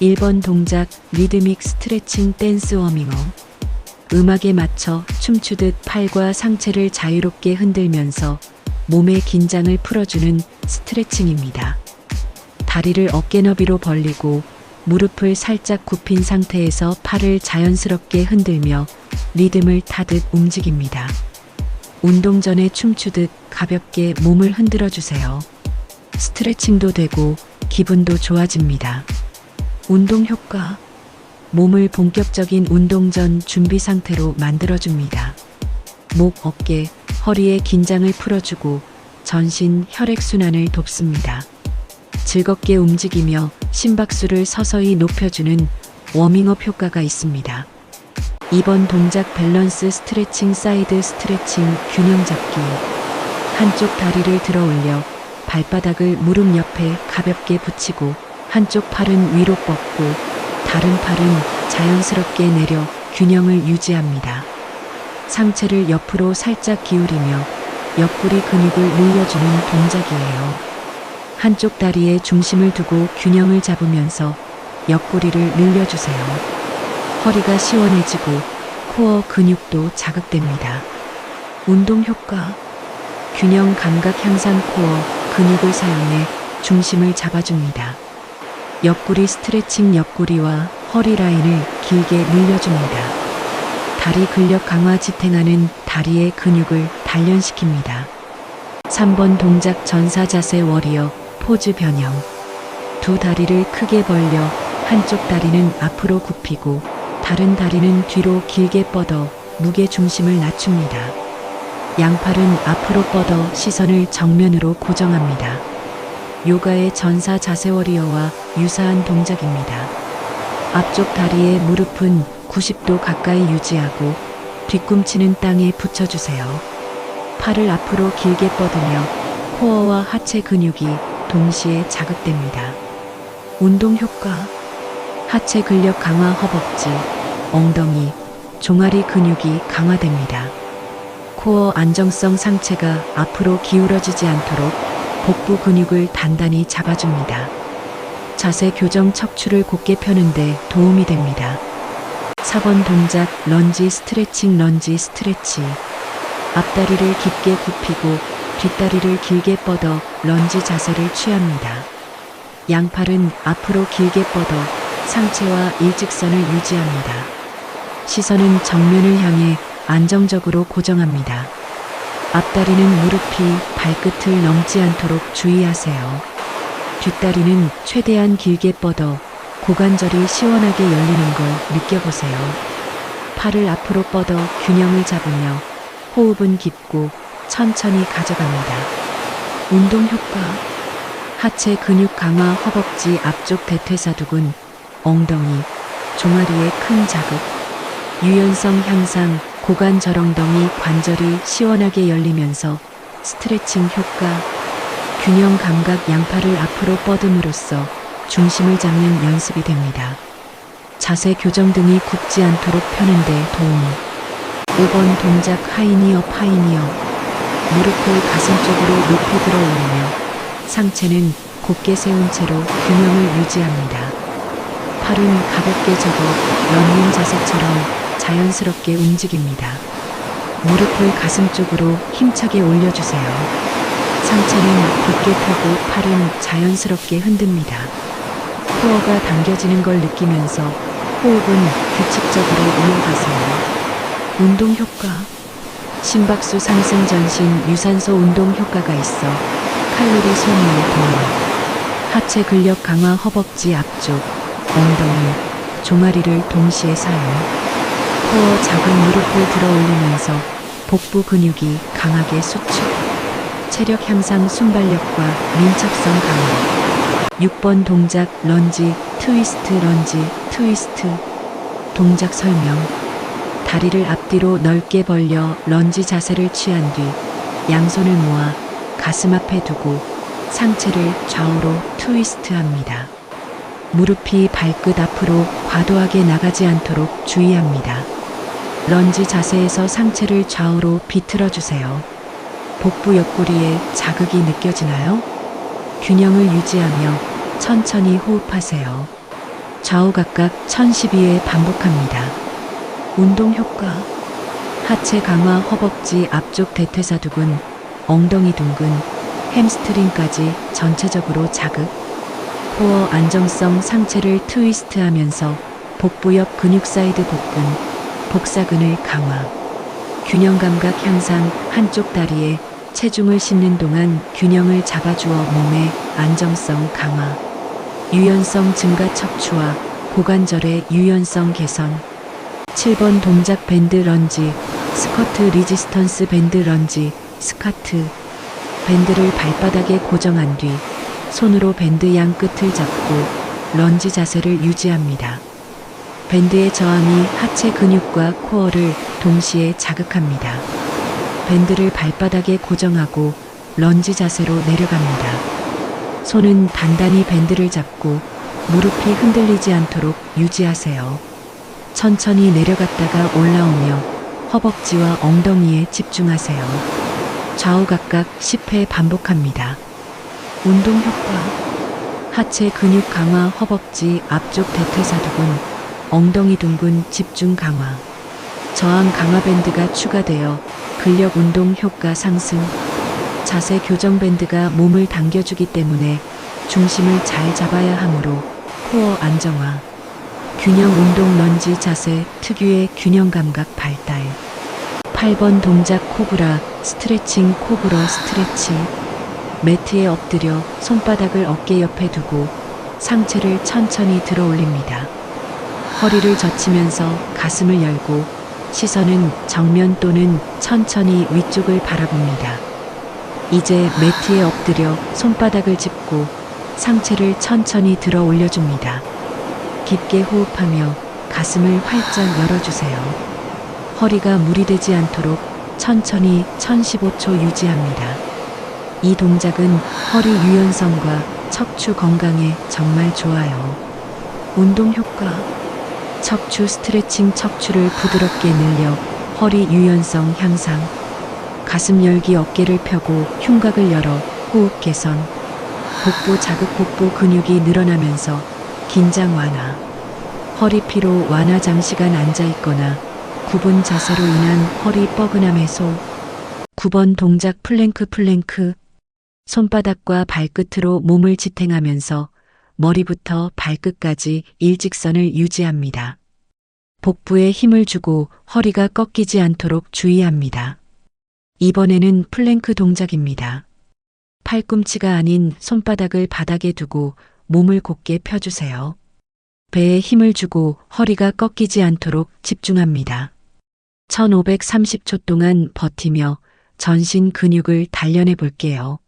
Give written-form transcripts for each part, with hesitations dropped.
1번 동작 리드믹 스트레칭 댄스 워밍업. 음악에 맞춰 춤추듯 팔과 상체를 자유롭게 흔들면서 몸의 긴장을 풀어주는 스트레칭입니다. 다리를 어깨 너비로 벌리고 무릎을 살짝 굽힌 상태에서 팔을 자연스럽게 흔들며 리듬을 타듯 움직입니다. 운동 전에 춤추듯 가볍게 몸을 흔들어 주세요. 스트레칭도 되고 기분도 좋아집니다. 운동 효과. 몸을 본격적인 운동 전 준비 상태로 만들어줍니다. 목, 어깨, 허리의 긴장을 풀어주고 전신 혈액순환을 돕습니다. 즐겁게 움직이며 심박수를 서서히 높여주는 워밍업 효과가 있습니다. 2번 동작 밸런스 스트레칭 사이드 스트레칭 균형 잡기. 한쪽 다리를 들어 올려 발바닥을 무릎 옆에 가볍게 붙이고 한쪽 팔은 위로 뻗고 다른 팔은 자연스럽게 내려 균형을 유지합니다. 상체를 옆으로 살짝 기울이며 옆구리 근육을 늘려주는 동작이에요. 한쪽 다리에 중심을 두고 균형을 잡으면서 옆구리를 늘려주세요. 허리가 시원해지고 코어 근육도 자극됩니다. 운동 효과. 균형 감각 향상 코어 근육을 사용해 중심을 잡아줍니다. 옆구리 스트레칭 옆구리와 허리 라인을 길게 늘려줍니다. 다리 근력 강화 지탱하는 다리의 근육을 단련시킵니다. 3번 동작 전사 자세 워리어 포즈 변형. 두 다리를 크게 벌려 한쪽 다리는 앞으로 굽히고 다른 다리는 뒤로 길게 뻗어 무게 중심을 낮춥니다. 양팔은 앞으로 뻗어 시선을 정면으로 고정합니다. 요가의 전사 자세 워리어와 유사한 동작입니다. 앞쪽 다리의 무릎은 90도 가까이 유지하고 뒤꿈치는 땅에 붙여주세요. 팔을 앞으로 길게 뻗으며 코어와 하체 근육이 동시에 자극됩니다. 운동 효과. 하체 근력 강화 허벅지, 엉덩이, 종아리 근육이 강화됩니다. 코어 안정성 상체가 앞으로 기울어지지 않도록 복부 근육을 단단히 잡아줍니다. 자세 교정 척추를 곧게 펴는 데 도움이 됩니다. 4번 동작 런지 스트레칭 런지 스트레치. 앞다리를 깊게 굽히고 뒷다리를 길게 뻗어 런지 자세를 취합니다. 양팔은 앞으로 길게 뻗어 상체와 일직선을 유지합니다. 시선은 정면을 향해 안정적으로 고정합니다. 앞다리는 무릎이 발끝을 넘지 않도록 주의하세요. 뒷다리는 최대한 길게 뻗어 고관절이 시원하게 열리는 걸 느껴보세요. 팔을 앞으로 뻗어 균형을 잡으며 호흡은 깊고 천천히 가져갑니다. 운동 효과. 하체 근육 강화 허벅지 앞쪽 대퇴사두근, 엉덩이, 종아리에 큰 자극, 유연성 향상 고관 절엉덩이 관절이 시원하게 열리면서 스트레칭 효과. 균형 감각 양팔을 앞으로 뻗음으로써 중심을 잡는 연습이 됩니다. 자세 교정 등이 굽지 않도록 펴는 데 도움. 5번 동작 하이니어 파이니어. 무릎을 가슴 쪽으로 높이 들어 올리며 상체는 곧게 세운 채로 균형을 유지합니다. 팔은 가볍게 접어 런닝 자세처럼 자연스럽게 움직입니다. 무릎을 가슴 쪽으로 힘차게 올려주세요. 상체는 곧게 펴고 팔은 자연스럽게 흔듭니다. 코어가 당겨지는 걸 느끼면서 호흡은 규칙적으로 이어가세요. 운동 효과. 심박수 상승 전신 유산소 운동 효과가 있어 칼로리 소모에 도움. 하체 근력 강화 허벅지 앞쪽, 엉덩이, 종아리를 동시에 사용. 코어 작은 무릎을 들어 올리면서 복부 근육이 강하게 수축. 체력 향상 순발력과 민첩성 강화. 6번 동작 런지 트위스트 런지 트위스트. 동작 설명. 다리를 앞뒤로 넓게 벌려 런지 자세를 취한 뒤 양손을 모아 가슴 앞에 두고 상체를 좌우로 트위스트합니다. 무릎이 발끝 앞으로 과도하게 나가지 않도록 주의합니다. 런지 자세에서 상체를 좌우로 비틀어 주세요. 복부 옆구리에 자극이 느껴지나요? 균형을 유지하며 천천히 호흡하세요. 좌우 각각 1012회 반복합니다. 운동 효과. 하체 강화, 허벅지 앞쪽 대퇴사두근, 엉덩이 둥근, 햄스트링까지 전체적으로 자극. 코어 안정성, 상체를 트위스트하면서 복부 옆 근육 사이드 복근, 복사근을 강화. 균형 감각 향상, 한쪽 다리에 체중을 싣는 동안 균형을 잡아주어 몸의 안정성 강화. 유연성 증가, 척추와 고관절의 유연성 개선. 7번 동작 밴드 런지, 스쿼트 리지스턴스 밴드 런지, 스쿼트. 밴드를 발바닥에 고정한 뒤 손으로 밴드 양 끝을 잡고 런지 자세를 유지합니다. 밴드의 저항이 하체 근육과 코어를 동시에 자극합니다. 밴드를 발바닥에 고정하고 런지 자세로 내려갑니다. 손은 단단히 밴드를 잡고 무릎이 흔들리지 않도록 유지하세요. 천천히 내려갔다가 올라오며 허벅지와 엉덩이에 집중하세요. 좌우 각각 10회 반복합니다. 운동 효과. 하체 근육 강화, 허벅지 앞쪽 대퇴사두근, 엉덩이 둥근 집중 강화. 저항 강화 밴드가 추가되어 근력 운동 효과 상승. 자세 교정 밴드가 몸을 당겨주기 때문에 중심을 잘 잡아야 하므로 코어 안정화. 균형 운동 런지 자세 특유의 균형 감각 발달. 8번 동작 코브라, 스트레칭 코브라 스트레치. 매트에 엎드려 손바닥을 어깨 옆에 두고 상체를 천천히 들어 올립니다. 허리를 젖히면서 가슴을 열고 시선은 정면 또는 천천히 위쪽을 바라봅니다. 이제 매트에 엎드려 손바닥을 짚고 상체를 천천히 들어 올려줍니다. 깊게 호흡하며 가슴을 활짝 열어주세요. 허리가 무리되지 않도록 천천히 1015초 유지합니다. 이 동작은 허리 유연성과 척추 건강에 정말 좋아요. 운동 효과. 척추 스트레칭, 척추를 부드럽게 늘려 허리 유연성 향상. 가슴 열기, 어깨를 펴고 흉곽을 열어 호흡 개선. 복부 자극, 복부 근육이 늘어나면서 긴장 완화. 허리 피로 완화, 장시간 앉아 있거나 굽은 자세로 인한 허리 뻐근함 해소. 9번 동작 플랭크, 플랭크. 손바닥과 발끝으로 몸을 지탱하면서 머리부터 발끝까지 일직선을 유지합니다. 복부에 힘을 주고 허리가 꺾이지 않도록 주의합니다. 이번에는 플랭크 동작입니다. 팔꿈치가 아닌 손바닥을 바닥에 두고 몸을 곧게 펴주세요. 배에 힘을 주고 허리가 꺾이지 않도록 집중합니다. 1530초 동안 버티며 전신 근육을 단련해 볼게요.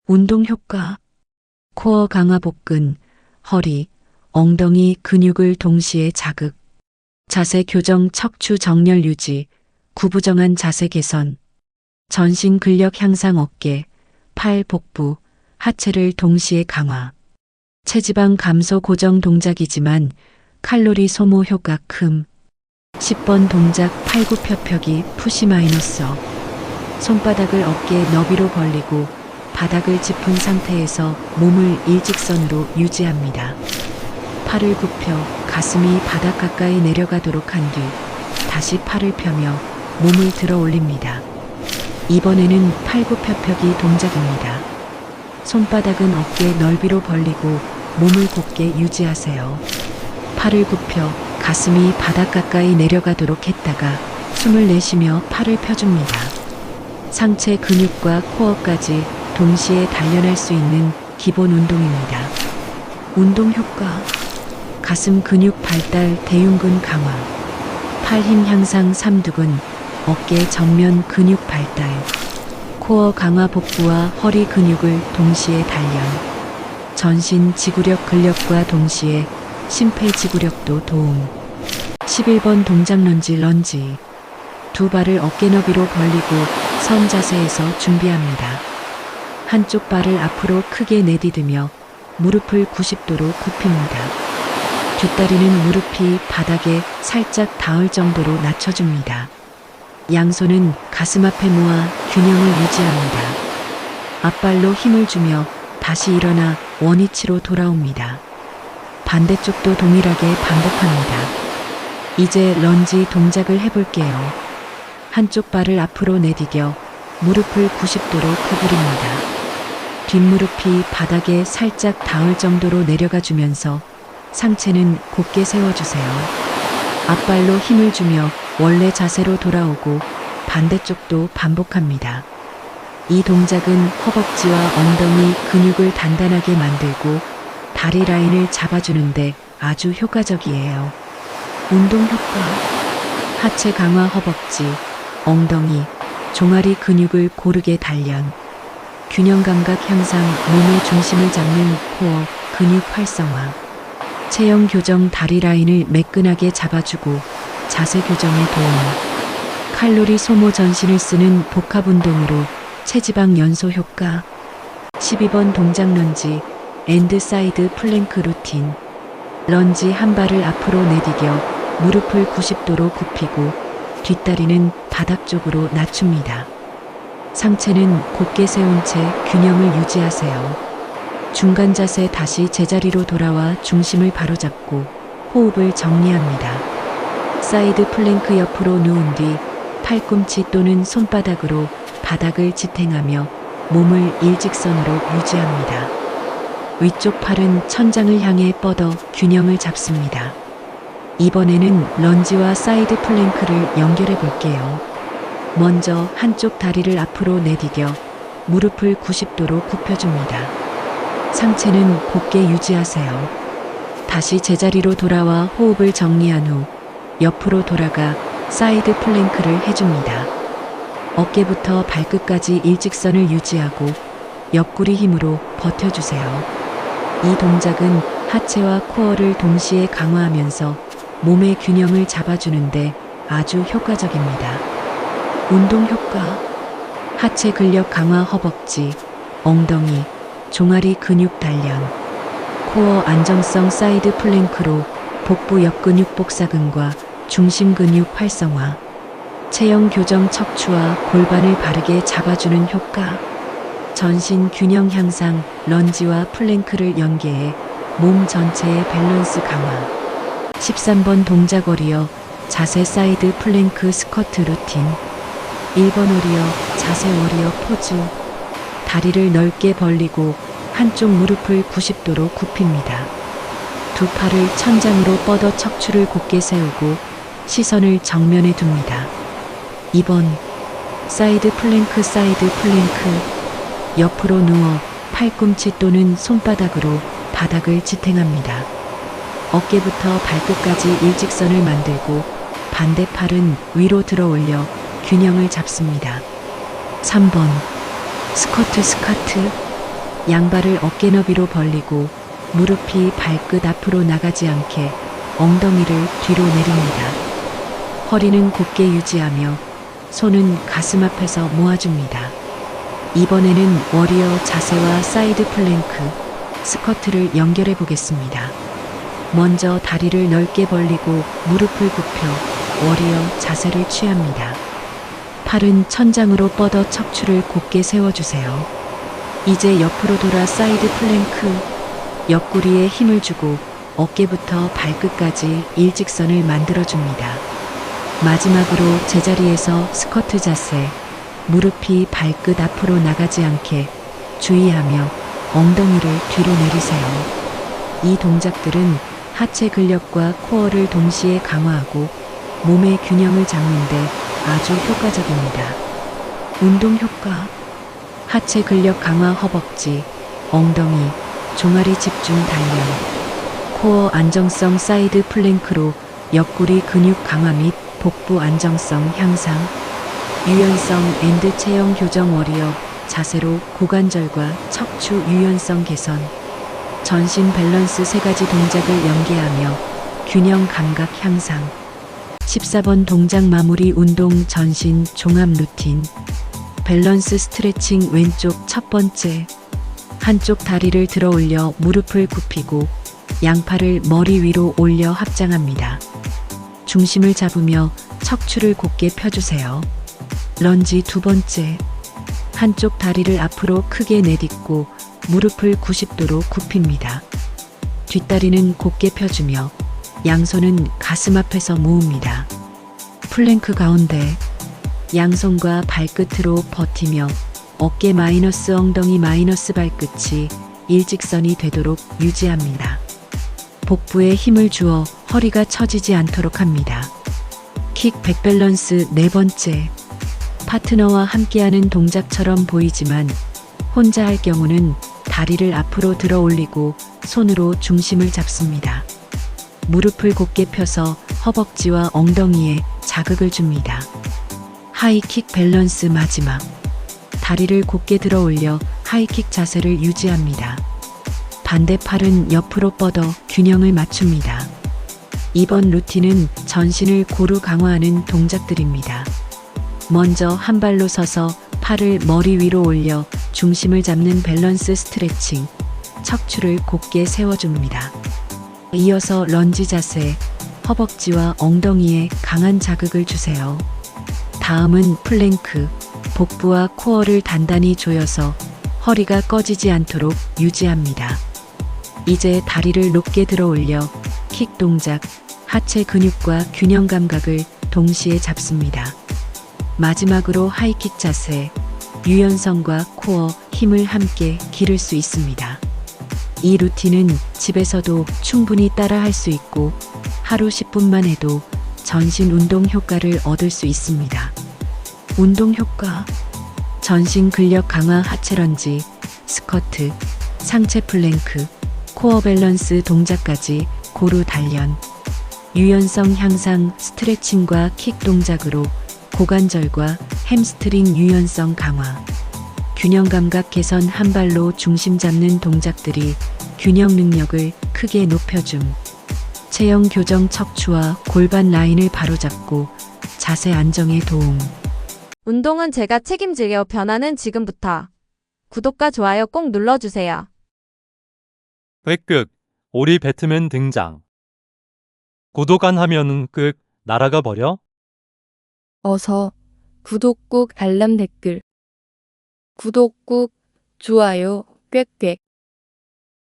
운동 효과. 코어 강화, 복근, 허리, 엉덩이 근육을 동시에 자극. 자세 교정, 척추 정렬 유지, 구부정한 자세 개선. 전신 근력 향상, 어깨, 팔, 복부, 하체를 동시에 강화. 체지방 감소 고정 동작이지만 칼로리 소모 효과 큼. 10번 동작 팔굽혀펴기 푸시 마이너스 업. 손바닥을 어깨 너비로 벌리고 바닥을 짚은 상태에서 몸을 일직선으로 유지합니다. 팔을 굽혀 가슴이 바닥 가까이 내려가도록 한 뒤 다시 팔을 펴며 몸을 들어 올립니다. 이번에는 팔굽혀펴기 동작입니다. 손바닥은 어깨 넓이로 벌리고 몸을 곧게 유지하세요. 팔을 굽혀 가슴이 바닥 가까이 내려가도록 했다가 숨을 내쉬며 팔을 펴줍니다. 상체 근육과 코어까지 동시에 단련할 수 있는 기본 운동입니다. 운동 효과. 가슴 근육 발달, 대흉근 강화. 팔 힘 향상, 삼두근, 어깨 정면 근육 발달. 코어 강화, 복부와 허리 근육을 동시에 단련. 전신 지구력 근력과 동시에 심폐지구력도 도움. 11번 동작 런지, 런지. 두 발을 어깨 너비로 벌리고 선 자세에서 준비합니다. 한쪽 발을 앞으로 크게 내디디며 무릎을 90도로 굽힙니다. 뒷다리는 무릎이 바닥에 살짝 닿을 정도로 낮춰줍니다. 양손은 가슴 앞에 모아 균형을 유지합니다. 앞발로 힘을 주며 다시 일어나 원위치로 돌아옵니다. 반대쪽도 동일하게 반복합니다. 이제 런지 동작을 해볼게요. 한쪽 발을 앞으로 내디뎌 무릎을 90도로 구부립니다. 뒷무릎이 바닥에 살짝 닿을 정도로 내려가 주면서 상체는 곧게 세워주세요. 앞발로 힘을 주며 원래 자세로 돌아오고 반대쪽도 반복합니다. 이 동작은 허벅지와 엉덩이 근육을 단단하게 만들고 다리 라인을 잡아주는데 아주 효과적이에요. 운동 효과. 하체 강화, 허벅지, 엉덩이, 종아리 근육을 고르게 단련. 균형 감각 향상, 몸의 중심을 잡는 코어, 근육 활성화. 체형 교정, 다리 라인을 매끈하게 잡아주고 자세 교정에 도움. 칼로리 소모, 전신을 쓰는 복합 운동으로 체지방 연소 효과. 12번 동작 런지 앤드 사이드 플랭크 루틴. 런지 한 발을 앞으로 내디뎌 무릎을 90도로 굽히고 뒷다리는 바닥 쪽으로 낮춥니다. 상체는 곧게 세운 채 균형을 유지하세요. 중간 자세 다시 제자리로 돌아와 중심을 바로잡고 호흡을 정리합니다. 사이드 플랭크, 옆으로 누운 뒤 팔꿈치 또는 손바닥으로 바닥을 지탱하며 몸을 일직선으로 유지합니다. 위쪽 팔은 천장을 향해 뻗어 균형을 잡습니다. 이번에는 런지와 사이드 플랭크를 연결해 볼게요. 먼저 한쪽 다리를 앞으로 내디뎌 무릎을 90도로 굽혀줍니다. 상체는 곧게 유지하세요. 다시 제자리로 돌아와 호흡을 정리한 후 옆으로 돌아가 사이드 플랭크를 해줍니다. 어깨부터 발끝까지 일직선을 유지하고 옆구리 힘으로 버텨주세요. 이 동작은 하체와 코어를 동시에 강화하면서 몸의 균형을 잡아주는데 아주 효과적입니다. 운동 효과. 하체 근력 강화, 허벅지, 엉덩이, 종아리 근육 단련. 코어 안정성, 사이드 플랭크로 복부 옆근육 복사근과 중심 근육 활성화. 체형 교정, 척추와 골반을 바르게 잡아주는 효과. 전신 균형 향상, 런지와 플랭크를 연계해 몸 전체의 밸런스 강화. 13번 동작 워리어 자세 사이드 플랭크 스쿼트 루틴. 1번 워리어 자세, 워리어 포즈. 다리를 넓게 벌리고 한쪽 무릎을 90도로 굽힙니다. 두 팔을 천장으로 뻗어 척추를 곧게 세우고 시선을 정면에 둡니다. 2번 사이드 플랭크, 사이드 플랭크. 옆으로 누워 팔꿈치 또는 손바닥으로 바닥을 지탱합니다. 어깨부터 발끝까지 일직선을 만들고 반대 팔은 위로 들어 올려 균형을 잡습니다. 3번 스쿼트, 스쿼트. 양발을 어깨 너비로 벌리고 무릎이 발끝 앞으로 나가지 않게 엉덩이를 뒤로 내립니다. 허리는 곧게 유지하며 손은 가슴 앞에서 모아줍니다. 이번에는 워리어 자세와 사이드 플랭크, 스쿼트를 연결해 보겠습니다. 먼저 다리를 넓게 벌리고 무릎을 굽혀 워리어 자세를 취합니다. 팔은 천장으로 뻗어 척추를 곧게 세워주세요. 이제 옆으로 돌아 사이드 플랭크. 옆구리에 힘을 주고 어깨부터 발끝까지 일직선을 만들어줍니다. 마지막으로 제자리에서 스쿼트 자세. 무릎이 발끝 앞으로 나가지 않게 주의하며 엉덩이를 뒤로 내리세요. 이 동작들은 하체 근력과 코어를 동시에 강화하고 몸의 균형을 잡는데 아주 효과적입니다. 운동 효과. 하체 근력 강화, 허벅지, 엉덩이, 종아리 집중 단련. 코어 안정성, 사이드 플랭크로 옆구리 근육 강화 및 복부 안정성 향상. 유연성 앤드 체형 교정 워리어 자세로 고관절과 척추 유연성 개선. 전신 밸런스 3가지 동작을 연계하며 균형 감각 향상. 14번 동작 마무리 운동 전신 종합 루틴. 밸런스 스트레칭. 왼쪽 첫 번째. 한쪽 다리를 들어 올려 무릎을 굽히고 양팔을 머리 위로 올려 합장합니다. 중심을 잡으며 척추를 곧게 펴주세요. 런지 두 번째. 한쪽 다리를 앞으로 크게 내딛고 무릎을 90도로 굽힙니다. 뒷다리는 곧게 펴주며 양손은 가슴 앞에서 모읍니다. 플랭크 가운데 양손과 발끝으로 버티며 어깨 마이너스 엉덩이 마이너스 발끝이 일직선이 되도록 유지합니다. 복부에 힘을 주어 허리가 처지지 않도록 합니다. 킥 백밸런스 네 번째. 파트너와 함께하는 동작처럼 보이지만 혼자 할 경우는 다리를 앞으로 들어 올리고 손으로 중심을 잡습니다. 무릎을 곧게 펴서 허벅지와 엉덩이에 자극을 줍니다. 하이킥 밸런스 마지막. 다리를 곧게 들어 올려 하이킥 자세를 유지합니다. 반대 팔은 옆으로 뻗어 균형을 맞춥니다. 이번 루틴은 전신을 고루 강화하는 동작들입니다. 먼저 한 발로 서서 팔을 머리 위로 올려 중심을 잡는 밸런스 스트레칭, 척추를 곧게 세워줍니다. 이어서 런지 자세, 허벅지와 엉덩이에 강한 자극을 주세요. 다음은 플랭크, 복부와 코어를 단단히 조여서 허리가 꺼지지 않도록 유지합니다. 이제 다리를 높게 들어 올려 킥 동작, 하체 근육과 균형 감각을 동시에 잡습니다. 마지막으로 하이킥 자세, 유연성과 코어, 힘을 함께 기를 수 있습니다. 이 루틴은 집에서도 충분히 따라 할 수 있고 하루 10분만 해도 전신 운동 효과를 얻을 수 있습니다. 운동 효과. 전신 근력 강화 하체 런지, 스쿼트, 상체 플랭크, 코어 밸런스 동작까지 고루 단련. 유연성 향상 스트레칭과 킥 동작으로 고관절과 햄스트링 유연성 강화. 균형 감각 개선 한 발로 중심 잡는 동작들이 균형 능력을 크게 높여줌. 체형 교정 척추와 골반 라인을 바로잡고 자세 안정에 도움. 운동은 제가 책임질게요. 변화는 지금부터. 구독과 좋아요 꼭 눌러주세요. 획극, 오리 배트맨 등장. 구독 안 하면은 끝, 날아가 버려? 어서 구독 꾹 알람 댓글 구독 꾹 좋아요 꽥꽥